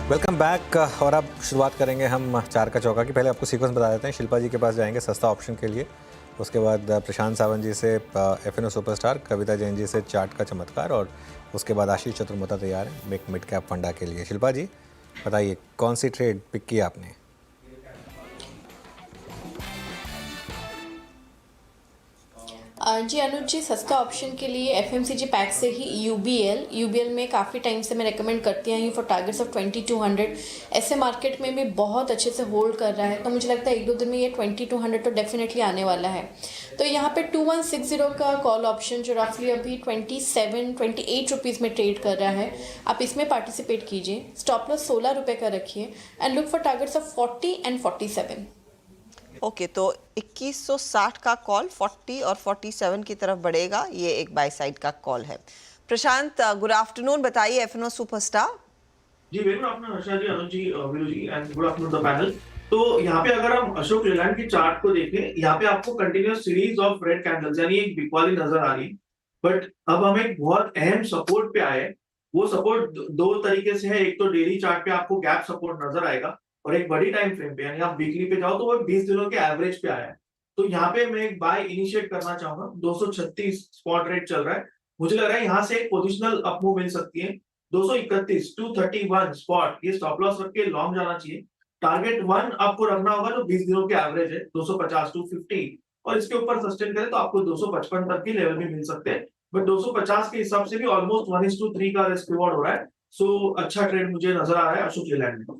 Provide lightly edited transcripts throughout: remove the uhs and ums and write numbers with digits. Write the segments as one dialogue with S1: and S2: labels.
S1: Welcome back. और अब शुरुआत करेंगे हम चार का चौका की। पहले आपको सीक्वेंस बता देते हैं। शिल्पा जी के पास जाएंगे सस्ता ऑप्शन के लिए, उसके बाद प्रशांत सावंत जी से एफएनओ सुपरस्टार, कविता जैन जी से चार्ट का चमत्कार, और उसके बाद आशीष चतुर्मुता तैयार है मेक मिड कैप फंडा के लिए। शिल्पा जी बताइए, कौन सी ट्रेड पिक की आपने?
S2: जी अनुज जी, सस्ता ऑप्शन के लिए एफएमसीजी पैक से ही यूबीएल में काफ़ी टाइम से मैं रेकमेंड करती आई हूँ फॉर टारगेट्स ऑफ 2200। ऐसे मार्केट में भी बहुत अच्छे से होल्ड कर रहा है, तो मुझे लगता है एक दो दिन में ये 2200 तो डेफिनेटली आने वाला है। तो यहाँ पे 2160 का कॉल ऑप्शन जो रफली अभी 28 रुपीज़ में ट्रेड कर रहा है, आप इसमें पार्टिसिपेट कीजिए। स्टॉप लॉस 16 रुपये का रखिए and look for targets of 40 and 47।
S3: Okay, तो 2160 का कॉल 40 और 47 की तरफ बढ़ेगा, ये एक बाय साइड का कॉल है। प्रशांत, गुड आफ्टरनून, बताइए एफएनओ सुपरस्टार।
S4: जी very good afternoon Harsha ji, Anuj ji, Veeru ji, and good afternoon the panel. तो यहाँ पे अगर हम अशोक लेलैंड की चार्ट को देखें, यहाँ पे आपको continuous series of red candles यानी एक बिकवाली नजर आ रही है। बट अब हम एक बहुत अहम सपोर्ट पे आए। वो सपोर्ट दो तरीके से है। एक तो डेली चार्ट पे आपको गैप सपोर्ट नजर आएगा, और एक बड़ी टाइम फ्रेम पे यानी आप वीकली पे जाओ तो वो 20 दिनों के एवरेज पे आया है। तो यहाँ पे मैं एक बाय इनिशिएट करना चाहूंगा। 236 स्पॉट रेट चल रहा है, मुझे लग रहा है यहाँ से एक पोजिशनल अप मूव मिल सकती है। 231 231 स्पॉट, ये स्टॉप लॉस रख के लॉन्ग जाना चाहिए। टारगेट 1 आपको रखना होगा जो 20 दिनों के एवरेज है 250 250, और इसके ऊपर सस्टेन करें तो आपको 255 तक के लेवल भी मिल सकते हैं। बट 250 के हिसाब से भी ऑलमोस्ट 1:3 का रिस्क रिवॉर्ड हो रहा है। सो अच्छा ट्रेड मुझे नजर आ रहा है अशोक लेलैंड में।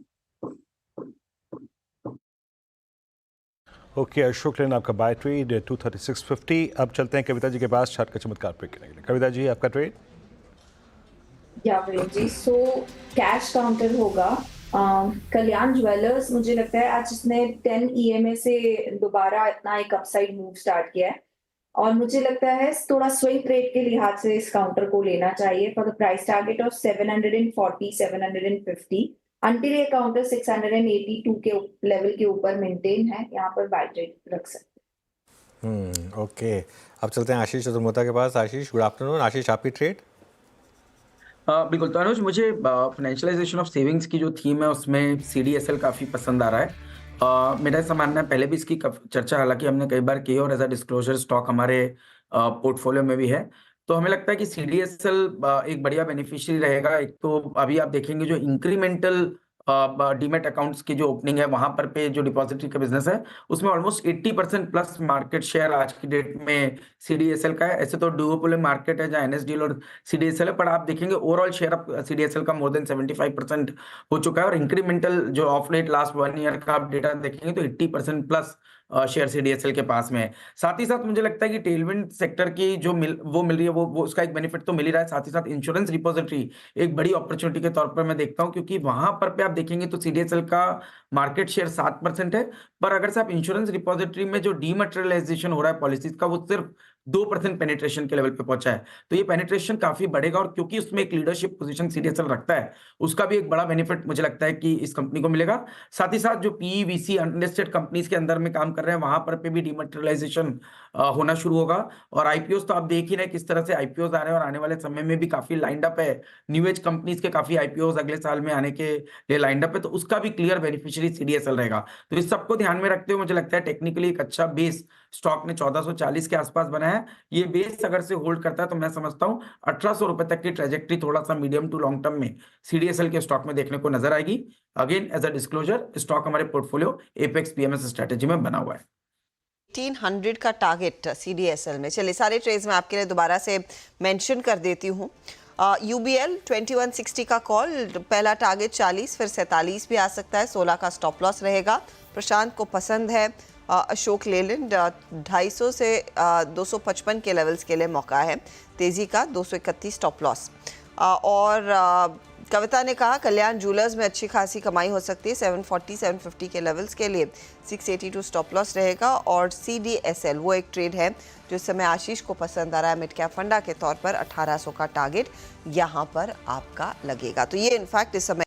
S5: ओके, अशोक लेन आपका बाय ट्रेड 236.50। अब चलते हैं कविता जी के पास चार्ट का चमत्कार पिक करने के लिए। कविता जी, आपका ट्रेड।
S6: या जी, सो कैश काउंटर होगा कल्याण ज्वेलर्स। मुझे लगता है आज इसने 10 ईएमए से दोबारा इतना एक अपसाइड मूव स्टार्ट किया है, और मुझे लगता है थोड़ा स्विंग ट्रेड के लिहाज से इस काउंटर को लेना चाहिए for the price target of 740 750 until ये काउंटर 682 के लेवल के ऊपर मेंटेन है। यहाँ पर बाय ट्रेड रख सकते।
S1: ओके, अब चलते हैं आशीष चतुर्मुता के पास। आशीष, गुड आफ्टरनून। आशीष, आपकी ट्रेड?
S7: बिल्कुल, तो अनुज, मुझे फाइनेंशियलाइजेशन ऑफ सेविंग्स की जो थीम है उसमें सीडीएसएल काफ़ी पसंद आ रहा है। मेरा ऐसा मानना है, पहले भी इसकी चर्चा हालांकि हमने कई बार की है और एज अ डिस्क्लोजर स्टॉक हमारे पोर्टफोलियो में भी है। तो हमें लगता है कि सीडीएसएल एक बढ़िया बेनिफिशियरी रहेगा। एक तो अभी आप देखेंगे जो इंक्रीमेंटल डीमेट अकाउंट्स की जो ओपनिंग है वहां पर पे जो डिपॉजिटरी का बिजनेस है उसमें ऑलमोस्ट 80% प्लस मार्केट शेयर आज की डेट में सीडीएसएल का है। ऐसे तो डुओपोली मार्केट है जहाँ एनएसडीएल और सीडीएसएल है, पर आप देखेंगे ओवरऑल शेयर ऑफ सीडीएसएल का मोर देन 75% हो चुका है। और इंक्रीमेंटल जो ऑफ लेट लास्ट 1 ईयर का आप डेटा देखेंगे तो 80% प्लस शेयर सीडीएसएल के पास में है। साथ ही साथ मुझे लगता है कि टेलविंड सेक्टर की जो मिल रही है वो उसका एक बेनिफिट तो मिल ही रहा है। साथ ही साथ इंश्योरेंस रिपोजिटरी एक बड़ी अपॉर्चुनिटी के तौर पर मैं देखता हूं, क्योंकि वहां पर पे आप देखेंगे तो सीडीएसएल का मार्केट शेयर 7% है, पर अगर से आप इंश्योरेंस रिपोजिटरी में जो डीमटेरियलाइजेशन हो रहा है पॉलिसीज का वो सिर्फ 2% पेनिट्रेशन के लेवल पे पहुंचा है। तो ये पेनिट्रेशन काफी बढ़ेगा, और क्योंकि उसमें एक लीडरशिप पोजीशन सीडीएसएल रखता है उसका भी एक बड़ा बेनिफिट मुझे लगता है कि इस कंपनी को मिलेगा। साथ ही साथ जो पीईवीसी अनलिस्टेड कंपनीज के अंदर में काम कर रहे हैं वहां पर पे भी डीमटेरियलाइजेशन होना शुरू होगा। और आईपीओस तो आप देख ही रहे हैं किस तरह से आईपीओस आ रहे हैं, और आने वाले समय में भी काफी लाइंड अप है। न्यू एज कंपनीज के काफी आईपीओस अगले साल में आने के लिए लाइंड अप है, तो उसका भी क्लियर बेनिफिशियरी सीडीएसएल रहेगा। तो इस सबको ध्यान में रखते हुए मुझे लगता है टेक्निकली एक अच्छा बेस स्टॉक ने 1440 के आसपास बनाया है। ये बेस अगर से होल्ड करता है तो मैं समझता हूं 1800 रुपए तक की ट्रेजेक्टरी थोड़ा सा मीडियम टू लॉन्ग टर्म में सीडीएसएल के स्टॉक में देखने को नजर आएगी। Again as a disclosure, stock हमारे पोर्टफोलियो एपेक्स पीएमएस स्ट्रेटेजी में बना हुआ है।
S3: 1800 का टारगेट सीडीएसएल में। चलिए, सारे ट्रेड्स मैं आपके लिए दोबारा से मेंशन कर देती हूँ। यूबीएल 2160 का कॉल, पहला टारगेट 40, फिर 47 भी आ सकता है। 16 का स्टॉप लॉस रहेगा। प्रशांत को पसंद है अशोक लेलैंड, 250 से 255 के लेवल्स के लिए मौका है तेजी का। 231 स्टॉप लॉस। और कविता ने कहा कल्याण ज्वेलर्स में अच्छी खासी कमाई हो सकती है। 740 750 के लेवल्स के लिए 682 स्टॉप लॉस रहेगा। और सीडीएसएल वो एक ट्रेड है जो इस समय आशीष को पसंद आ रहा है मिड कैप फंडा के तौर पर। 1800 का टारगेट यहाँ पर आपका लगेगा। तो ये इनफैक्ट इस समय